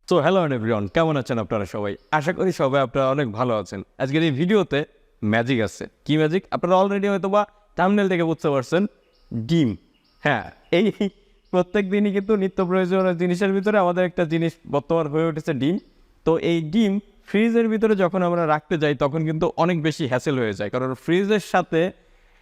So hello everyone, কেমন আছেন আপনারা সবাই? আশা করি সবাই আপনারা অনেক ভালো আছেন। আজকের এই ভিডিওতে ম্যাজিক আছে। কি ম্যাজিক? আপনারা অলরেডি হয়তো বা থাম্বনেল থেকে বুঝতে পারছেন, ডিম। হ্যাঁ, এই প্রত্যেক দিনই কিন্তু নিত্য প্রয়োজনীয় জিনিসের ভিতরে আমাদের একটা জিনিস বর্তমান হয়ে উঠেছে ডিম। তো এই ডিম ফ্রিজের ভিতরে যখন আমরা রাখতে যাই তখন কিন্তু অনেক বেশি হ্যাসেল হয়ে যায়, কারণ ফ্রিজের সাথে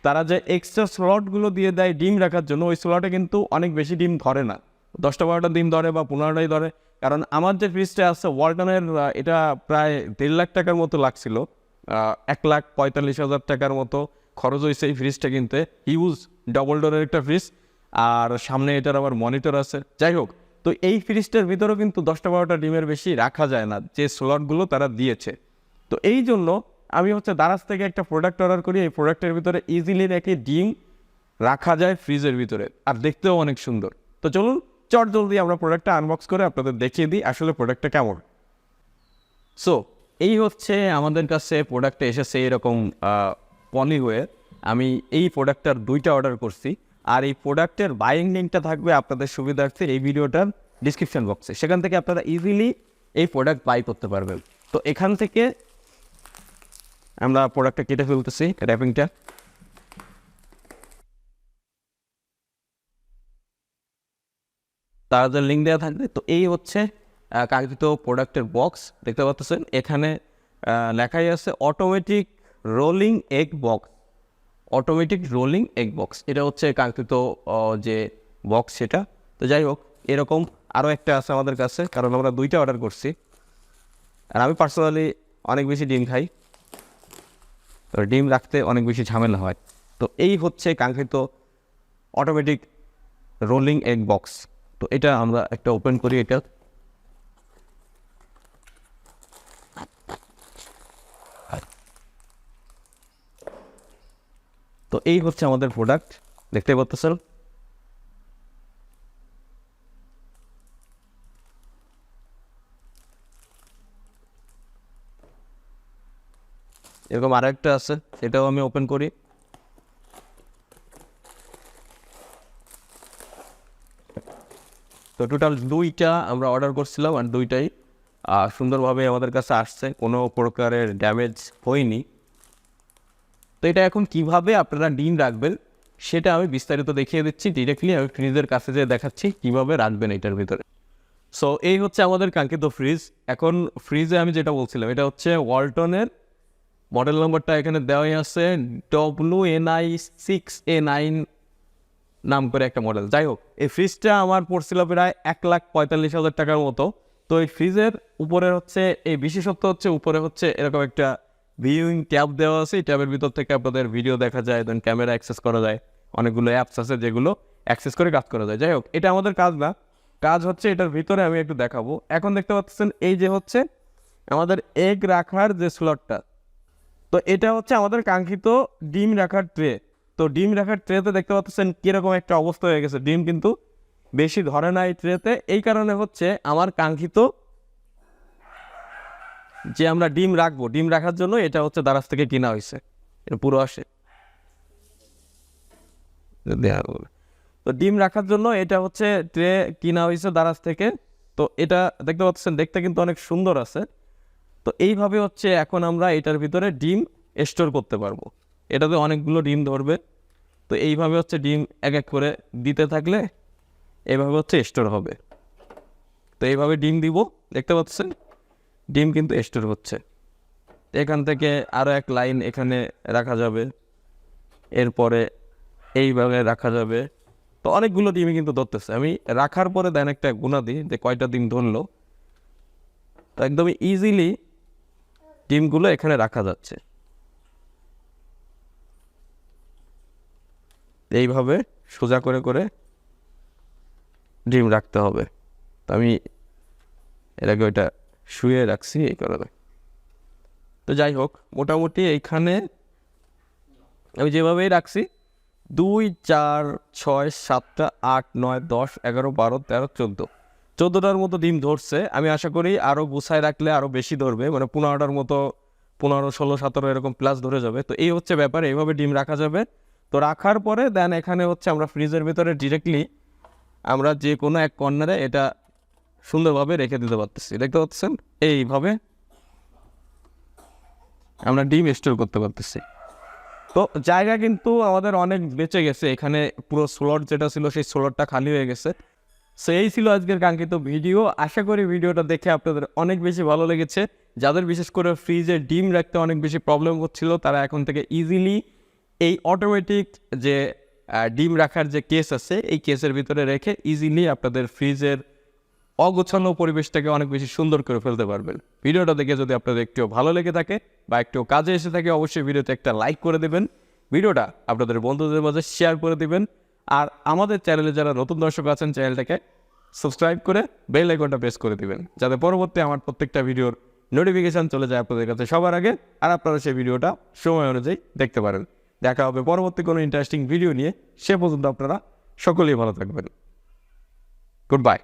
তারা যে এক্সট্রা স্লটগুলো দিয়ে দেয় ডিম রাখার জন্য, ওই স্লটে কিন্তু অনেক বেশি ডিম ধরে না। 10টা 12টা ডিম ধরে বা 15টাই ধরে। কারণ আমার যে ফ্রিজটা আছে ওয়ালটনের, এটা প্রায় 1.5 লাখ টাকার মতো লাগছিল। 1,45,000 টাকার মতো খরচ হয়েছে এই ফ্রিজটা কিনতে। হিউজ ডবল ডোরের একটা ফ্রিজ, আর সামনে এটার আবার মনিটর আছে। যাই হোক, তো এই ফ্রিজটার ভিতরেও কিন্তু 10টা 12টা ডিমের বেশি রাখা যায় না, যে স্লটগুলো তারা দিয়েছে। তো এই জন্য আমি দারাজ থেকে একটা প্রোডাক্ট অর্ডার করি। এই প্রোডাক্টের ভিতরে ইজিলি রেখে ডিম রাখা যায় ফ্রিজের ভিতরে, আর দেখতেও অনেক সুন্দর। তো চলুন চট জলদি আমরা প্রোডাক্টটা আনবক্স করে আপনাদের দেখিয়ে দিই আসলে প্রোডাক্টটা কেমন। সো এই আমাদের কাছে প্রোডাক্টটা এসেছে এরকম পলি হয়ে। আমি এই প্রোডাক্টটার 2টা অর্ডার করছি, আর এই প্রোডাক্টের বাইং লিঙ্কটা থাকবে আপনাদের সুবিধার্থে এই ভিডিওটার ডিসক্রিপশন বক্সে। সেখান থেকে আপনারা ইজিলি এই প্রোডাক্ট বাই করতে পারবেন। তো এখান থেকে আমরা প্রোডাক্টটা কেটে ফেলতেছি, র্যাপিংটা। তাদের লিঙ্ক দেওয়া থাকবে। তো এই কাঙ্ক্ষিত প্রোডাক্টের বক্স দেখতে পাচ্ছেন। এখানে লেখাই আছে automatic rolling egg box. Automatic rolling egg box, এটা কাঙ্ক্ষিত যে বক্স সেটা। তো যাই হোক, এরকম আরও একটা আছে আমাদের কাছে, কারণ আমরা 2টা অর্ডার করছি। আর আমি পার্সোনালি অনেক বেশি ডিম খাই, তো ডিম রাখতে অনেক বেশি ঝামেলা হয়। তো এই কাঙ্ক্ষিত অটোমেটিক রোলিং এগ বক্স। তো এটা আমরা একটা ওপেন করি। এটা তো এই আমাদের প্রোডাক্ট, দেখতে পাচ্ছেন। এরকম আরো একটা আছে, সেটাও আমি ওপেন করি। তো টোটাল 2টা আমরা অর্ডার করছিলাম, আর 2টাই সুন্দরভাবে আমাদের কাছে আসছে, কোনো প্রকারের ড্যামেজ হয়নি। তো এটা এখন কিভাবে আপনারা ডিম রাখবেন সেটা আমি বিস্তারিত দেখিয়ে দিচ্ছি। ডিরেক্টলি আমি ফ্রিজের কাছে যেয়ে দেখাচ্ছি কিভাবে রাখবেন এটার ভিতরে। সো এই আমাদের কাঙ্ক্ষিত ফ্রিজ। এখন ফ্রিজে আমি যেটা বলছিলাম, এটা ওয়ালটনের মডেল নম্বরটা এখানে দেওয়াই আছে, WNI6A9 নাম করে একটা মডেল। যাই হোক, এই ফ্রিজটা আমার পড়ছিল প্রায় 1,45,000 টাকার মতো। তো এই ফ্রিজের উপরে এই বিশেষত্ব উপরে এরকম একটা ভিউইং ট্যাব দেওয়া আছে। এই ট্যাবের ভিতর থেকে আপনাদের ভিডিও দেখা যায়, দেন ক্যামেরা অ্যাক্সেস করা যায়। অনেকগুলো অ্যাপস আছে যেগুলো অ্যাক্সেস করে কাজ করা যায়। যাই হোক, এটা আমাদের কাজ না, কাজ এটার ভিতরে আমি একটু দেখাবো। এখন দেখতে পাচ্ছেন এই যে আমাদের এগ রাখার যে স্লটটা। তো এটা আমাদের কাঙ্ক্ষিত ডিম রাখার ট্রে। তো ডিম রাখার ট্রেতে দেখতে পাচ্ছেন কীরকম একটা অবস্থা হয়ে গেছে। ডিম কিন্তু বেশি ধরে না এই ট্রেতে। এই কারণে আমার কাঙ্ক্ষিত যে আমরা ডিম রাখবো, ডিম রাখার জন্য এটা দারাজ থেকে কিনা হয়েছে। এটা পুরো আসে, তো ডিম রাখার জন্য এটা ট্রে কিনা হয়েছে দারাজ থেকে। তো এটা দেখতে পাচ্ছেন, দেখতে কিন্তু অনেক সুন্দর আছে। তো এইভাবে এখন আমরা এটার ভিতরে ডিম স্টোর করতে পারবো। এটাতে অনেকগুলো ডিম ধরবে। তো এইভাবে ডিম এক এক করে দিতে থাকলে এইভাবে স্টোর হবে। তো এইভাবে ডিম দিব, দেখতে পাচ্ছেন ডিম কিন্তু স্টোর হচ্ছে। এখান থেকে আরও এক লাইন এখানে রাখা যাবে, এরপরে এইভাবে রাখা যাবে। তো অনেকগুলো ডিমই কিন্তু ধরতেছে। আমি রাখার পরে দেন একটা গুণা দিই যে কয়টা ডিম ধরলো। তো একদমই ইজিলি ডিমগুলো এখানে রাখা যাচ্ছে। এইভাবে সোজা করে করে ডিম রাখতে হবে। তো আমি এর আগে ওইটা শুয়ে রাখছি এই কারণে। তো যাই হোক, মোটামুটি এইখানে আমি যেভাবেই রাখছি 2, 4, 6, 7, 8, 9, 10, 11, 12, 13, 14টার মতো ডিম ধরছে। আমি আশা করি আরও গুছায় রাখলে আরও বেশি ধরবে, মানে 15টার মতো, 15, 16, 17 এরকম প্লাস ধরে যাবে। তো এই ব্যাপার, এইভাবে ডিম রাখা যাবে। তো রাখার পরে দেন এখানে আমরা ফ্রিজের ভিতরে ডিরেক্টলি আমরা যে কোনো এক কর্নারে এটা সুন্দরভাবে রেখে দিতে পারতেছি। দেখতে পাচ্ছেন এইভাবে আমরা ডিম স্টোর করতে পারতেছি। তো জায়গা কিন্তু আমাদের অনেক বেঁচে গেছে, এখানে পুরো স্লট যেটা ছিল সেই স্লটটা খালি হয়ে গেছে। সো এই ছিল আজকের কাঙ্ক্ষিত ভিডিও। আশা করি ভিডিওটা দেখে আপনাদের অনেক বেশি ভালো লেগেছে। যাদের বিশেষ করে ফ্রিজে ডিম রাখতে অনেক বেশি প্রবলেম হচ্ছিল তারা এখন থেকে ইজিলি এই অটোমেটিক যে ডিম রাখার যে কেস আছে এই কেসের ভিতরে রেখে ইজিলি আপনাদের ফ্রিজের অগোছালো পরিবেশটাকে অনেক বেশি সুন্দর করে ফেলতে পারবেন। ভিডিওটা দেখে যদি আপনাদের একটু ভালো লেগে থাকে বা একটু কাজে এসে থাকে অবশ্যই ভিডিওতে একটা লাইক করে দেবেন, ভিডিওটা আপনাদের বন্ধুদের মাঝে শেয়ার করে দিবেন। আর আমাদের চ্যানেলে যারা নতুন দর্শক আছেন চ্যানেলটাকে সাবস্ক্রাইব করে বেল আইকনটা প্রেস করে দিবেন, যাতে পরবর্তী আমার প্রত্যেকটা ভিডিওর নোটিফিকেশান চলে যায় আপনাদের কাছে সবার আগে, আর আপনারা সেই ভিডিওটা সময় অনুযায়ী দেখতে পারেন। দেখা হবে পরবর্তী কোনো ইন্টারেস্টিং ভিডিও নিয়ে। সে পর্যন্ত আপনারা সকলেই ভালো থাকবেন। Good bye.